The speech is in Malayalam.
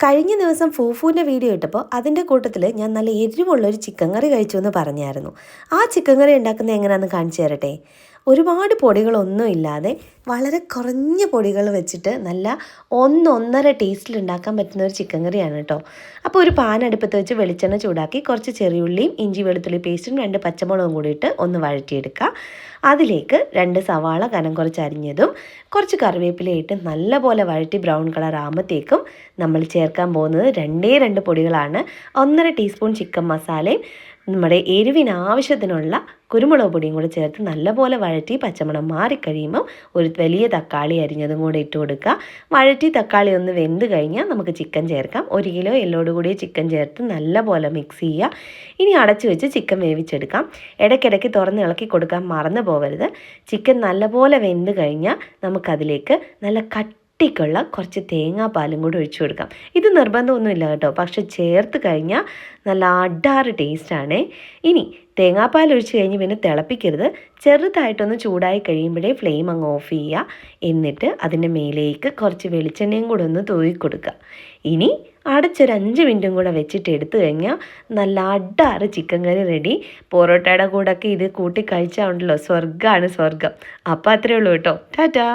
കഴിഞ്ഞ ദിവസം ഫൂഫൂൻ്റെ വീഡിയോ ഇട്ടപ്പോൾ അതിൻ്റെ കൂട്ടത്തിൽ ഞാൻ നല്ല എരിവുള്ളൊരു ചിക്കൻ കറി കഴിച്ചു എന്ന് പറഞ്ഞായിരുന്നു. ആ ചിക്കൻ കറി ഉണ്ടാക്കുന്നത് എങ്ങനെയാണെന്ന് കാണിച്ചു തരട്ടെ. ഒരുപാട് പൊടികളൊന്നും ഇല്ലാതെ വളരെ കുറഞ്ഞ പൊടികൾ വെച്ചിട്ട് നല്ല ഒന്നൊന്നര ടേസ്റ്റിൽ ഉണ്ടാക്കാൻ പറ്റുന്ന ഒരു ചിക്കൻ കറിയാണ് കേട്ടോ. അപ്പോൾ ഒരു പാൻ അടുപ്പത്ത് വെച്ച് വെളിച്ചെണ്ണ ചൂടാക്കി കുറച്ച് ചെറിയുള്ളിയും ഇഞ്ചി വെളുത്തുള്ളി പേസ്റ്റും 2 പച്ചമുളകും കൂടി ഇട്ട് ഒന്ന് വഴറ്റിയെടുക്കുക. അതിലേക്ക് 2 സവാള കനം കുറച്ച് അരിഞ്ഞതും കുറച്ച് കറിവേപ്പിലയിട്ട് നല്ലപോലെ വഴറ്റി ബ്രൗൺ കളർ ആകുമ്പോഴത്തേക്കും നമ്മൾ ചേർക്കാൻ പോകുന്നത് 2 പൊടികളാണ്. 1.5 ടീസ്പൂൺ ചിക്കൻ മസാലയും നമ്മുടെ എരിവിന് ആവശ്യത്തിനുള്ള കുരുമുളക് പൊടിയും കൂടി ചേർത്ത് നല്ലപോലെ വഴറ്റി പച്ചമണം മാറിക്കഴിയുമ്പോൾ ഒരു വലിയ തക്കാളി അരിഞ്ഞതും കൂടി ഇട്ട് കൊടുക്കുക. വഴറ്റി തക്കാളി ഒന്ന് വെന്ത് കഴിഞ്ഞാൽ നമുക്ക് ചിക്കൻ ചേർക്കാം. 1 കിലോ എല്ലോട് കൂടിയ ചിക്കൻ ചേർത്ത് നല്ലപോലെ മിക്സ് ചെയ്യുക. ഇനി അടച്ചു വെച്ച് ചിക്കൻ വേവിച്ചെടുക്കാം. ഇടയ്ക്കിടയ്ക്ക് തുറന്ന് ഇളക്കി കൊടുക്കാൻ മറന്നു പോകരുത്. ചിക്കൻ നല്ലപോലെ വെന്ത് കഴിഞ്ഞാൽ നമുക്കതിലേക്ക് നല്ല കട്ടിക്കുള്ള കുറച്ച് തേങ്ങാപ്പാലും കൂടി ഒഴിച്ചു കൊടുക്കാം. ഇത് നിർബന്ധമൊന്നുമില്ല കേട്ടോ, പക്ഷെ ചേർത്ത് കഴിഞ്ഞാൽ നല്ല അടാറ് ടേസ്റ്റാണ്. ഇനി തേങ്ങാപ്പാൽ ഒഴിച്ച് കഴിഞ്ഞ് പിന്നെ തിളപ്പിക്കരുത്. ചെറുതായിട്ടൊന്ന് ചൂടായി കഴിയുമ്പോഴേ ഫ്ലെയിം അങ്ങ് ഓഫ് ചെയ്യുക. എന്നിട്ട് അതിൻ്റെ മേലേക്ക് കുറച്ച് വെളിച്ചെണ്ണയും കൂടെ ഒന്ന് തൂവി കൊടുക്കുക. ഇനി അടച്ചൊരു 5 മിനിറ്റും കൂടെ വെച്ചിട്ട് എടുത്തു കഴിഞ്ഞാൽ നല്ല അടാറ് ചിക്കൻ കറി റെഡി. പൊറോട്ടയുടെ കൂടെയൊക്കെ ഇത് കൂട്ടി കഴിച്ചാൽ ഉണ്ടല്ലോ, സ്വർഗ്ഗമാണ് സ്വർഗ്ഗം. അപ്പോൾ അത്രയേ ഉള്ളൂ കേട്ടോ. ടാറ്റാ.